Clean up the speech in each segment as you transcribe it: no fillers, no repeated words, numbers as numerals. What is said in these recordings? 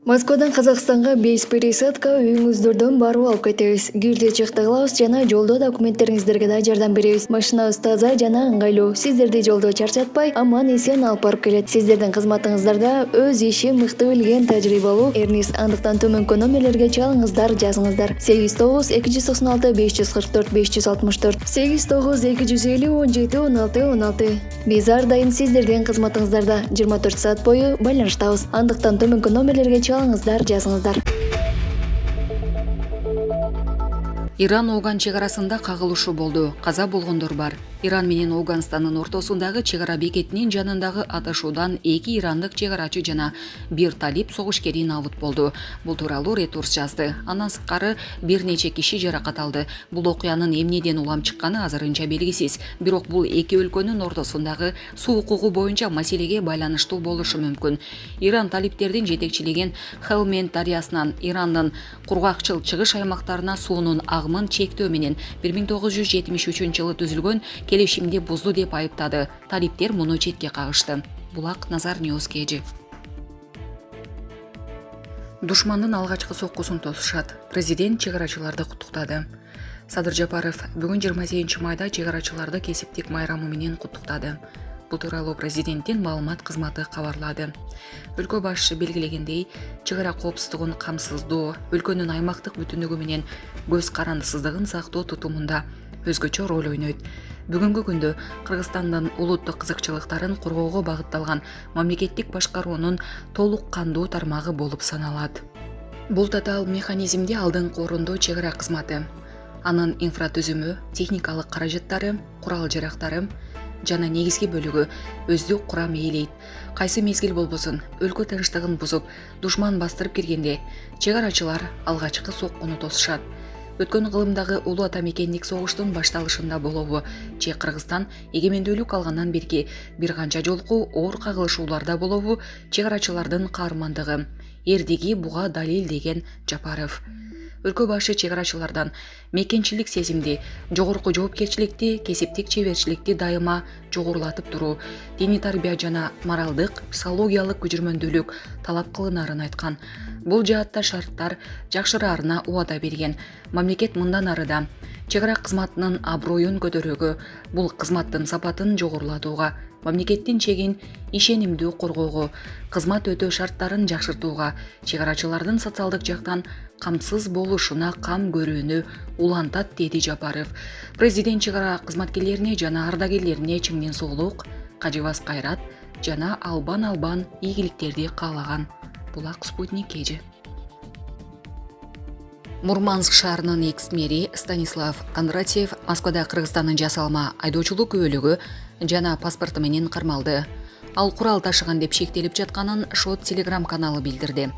Москвадан Казакстанга 5 пересадка үйүңүздөрдөн барып алып кетебиз. Кирди чыкты кылабыз жана жолдо документтериңиздерге да жардам беребиз. Машинабыз таза жана ыңгайлуу. Сиздерди жолдо чарчатпай, аман эсен алып барып келет. Сиздердин кызматыңыздарда өз иши мыкты билген тажрыйбалуу Эрнис. Андыктан төмөнкү номерлерге чалыңыздар, жазыңыздар. 89 296 544 564 89 250 17 16 16. Биз ар дайым сиздердин кызматыңыздарда 24 саат бою байланыштабыз. Андыктан төмөнкү номерлерге чалыңыздар, жазыңыздар. Иран Оган чегарасында кагылышуу болду. Каза болгондор бар. Иран менен Ауганстандын ортосундагы чегара бекетинин жанындагы атышуудан 2 ирандык чегарачы жана 1 талип согушкери набыт болду. Бул тууралуу Reuters жазды. Андан сырткары бир нече киши жаракат алды. Бул окуянын эмнеден улам чыкканы азырынча белгисиз. Бирок бул эки өлкөнүн ортосундагы суу укугу боюнча маселеге байланыштуу болушу мүмкүн. Иран талиптердин жетекчилеген Хелманд дарыясынан Ирандын кургакчыл чыгыш аймактарына суунун агымын чектөө менен 1973 жылы түзүлгөн келишимди бузду деп айыптады. Талиптер муну четке кагышты. Булак Назар Ньюс KG. Душмандын алгачкы соккусун тосушат. Президент чегарачыларды куттуктады. Садыр Жапаров бүгүн 28 майда чегарачыларды кесиптик майрамы менен куттуктады. Бул тууралуу президенттин маалымат кызматы кабарлады. Өлкө башчы белгилегендей, чегара коопсуздугун камсыздоо, өлкөнүн аймактык бүтүндүгү менен көз карандысыздыгын сактоо тутумунда өзгөчө роль ойнойт. Бүгүнкү күндө Кыргызстандын улуттук кызыкчылыктарын коргоого багытталган мамлекеттик башкаруунун толук кандуу тармагы болуп саналат. Бул татаал механизмде алдыңкы орунду чегара кызматы, анын инфратүзүмү, техникалык каражаттары, курал-жарактары жана негизги бөлүгү өздүк курам ээлейт. Кайсы мезгил болбосун, өлкө тынчтыгын бузуп, душман бастырып киргенде чегарачылар алгачкы соккуну тосушат. Өткөн кылымдагы улуу ата мекендик согуштун башталышында болобу, же Кыргызстан эгемендүүлүк алгандан берки бир канча жолку оор кагылышууларда болобу, чегарачылардын каармандыгы, эрдиги буга далил деген Жапаров. Өлкө башы чегарачылардан мекенчилик сезимди, жогорку жоопкерчиликти, кесиптик чеберчиликти дайыма жогорулатып туруу, диний тарбия жана моралдык, психологиялык көчүрмөндүүлүк талап кылынарын айткан. Бул жаатта шарттар жакшыраарына убада берген. Мамлекет мындан арыда чегара кызматынын аброюн көтөрүүгө, бул кызматтын сапатын жогорулатууга, мамлекеттин чегин ишенимдүү коргоого, кызмат өтөө шарттарын жакшыртууга, чегарачылардын социалдык жактан камсыз болушуна кам көрүүнү улантат, деди Жапаров. Президент чегара кызматкерлерине жана ардагерлерине чыңден соолук, кажыбас кайрат жана албан ийгиликтерди каалаган. Булак Спутник KG. Мурманск шаарынын экс-мэри Станислав Кондратьев Москвада Кыргызстандын жасалма айдоочулук күбөлүгү жана паспорту менен кармалды. Ал курал ташыган деп шектелип жатканын Шот Телеграм каналы билдирди.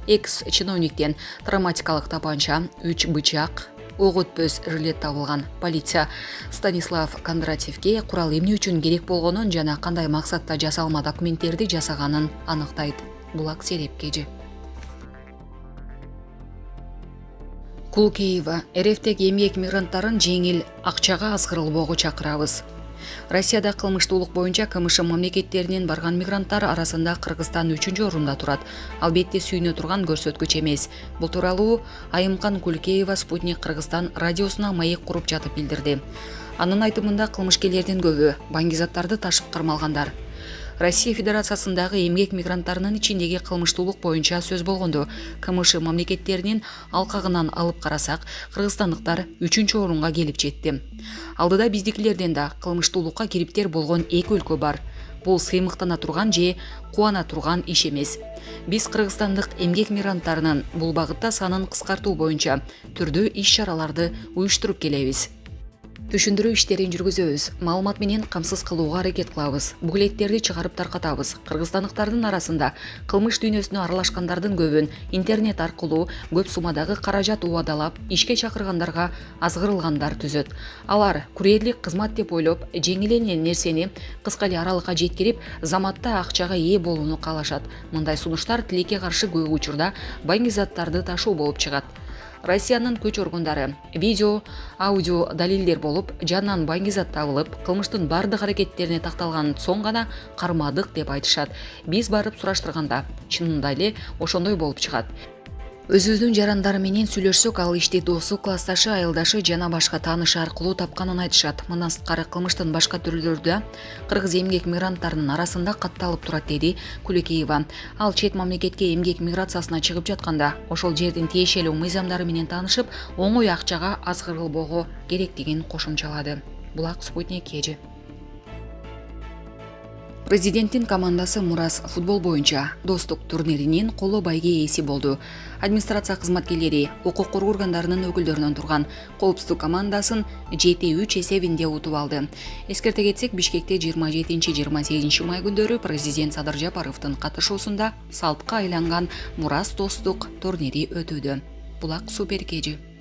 Экс-чиновниктен травматикалык тапанча, 3 бычак, ок өтпөс жилет табылган. Полиция Станислав Кондратьевге курал эмне үчүн керек болгонун жана кандай максатта жасалма документтерди жасаганын аныктайт. Булак Сереп KG. Кулкеева РФтеги эмгек мигранттарын жеңил акчага азгырылбоого чакырабыз. Россияда кылмыштуулук боюнча КМШ мамлекеттеринен барган мигранттар арасында Кыргызстан 3-чү орунда турат. Албетте сүйүнө турган көрсөткүч эмес. Бул тууралуу Айымкан Кулкеева Спутник Кыргызстан радиосуна маек куруп жатып билдирди. Анын айтымында кылмышкерлердин көбү баңгизаттарды ташып кармалгандар. Россия Федерациясындагы эмгек мигранттарынын ичиндеги кылмыштуулук боюнча сөз болгондо, КМШ мамлекеттеринин алкагынан алып карасак, кыргызстандыктар 3-чү орунга келип жетти. Алдыда биздикилерден да кылмыштуулукка кириптер болгон эки өлкө бар. Бул сыймыктана турган же кубана турган иш эмес. Биз кыргызстандык эмгек мигранттарынын бул багытта санын кыскартуу боюнча түрдүү иш-чараларды уюштуруп келебиз. Түшүндүрүү иштерин жүргүзөбүз, маалымат менен камсыз кылууга аракет кылабыз, буклеттерди чыгарып таркатабыз. Кыргызстандыктардын арасында кылмыш дүйнөсүнө аралашкандардын көбүн интернет аркылуу көп суммадагы каражат убадалап, ишке чакыргандарга азгырылгандар түзөт. Алар курьерлик кызмат деп ойлоп, жеңил эле нерсени кыска эле аралыкка жеткирип, заматта акчага ээ болууну каалашат. Мындай сунуштар тилекке каршы көп учурда баңгизаттарды ташуу болуп чыгат. Россиянын күч органдары видео, аудио далилдер болуп, жанынан баңгизат табылып, кылмыштын бардык аракеттерине такталгандан соң гана кармадык деп айтышат. Биз барып сураштырганда чынында эле ошондой болуп чыгат. Өзүбүздүн жарандары менен сүйлөшсөк, ал ишти досу, классташы, айылдашы жана башка таанышы аркылуу тапканын айтышат. Мындан сырткары кылмыштын башка түрлөрү да кыргыз эмгек мигранттарынын арасында катталып турат, деди Кулекеева. Ал чет мамлекетке эмгек миграциясына чыгып жатканда ошол жердин тиешелүү мыйзамдары менен таанышып, оңой акчага азгырылбого керектигин кошумчалады. Булак Спутник KG. Президенттин командасы Мурас футбол боюнча достук турниринин коло байге ээси болду. Администрация кызматкерлери укук коргоо органдарынын өкүлдөрүнөн турган коопсуздук командасын 7-3 эсебинде утуп алды. Эскерте кетсек, Бишкекте 27-28 май күндөрү президент Садыр Жапаровдун катышуусунда салтка айланган Мурас достук турнири өтүүдө. Булак Супер KG.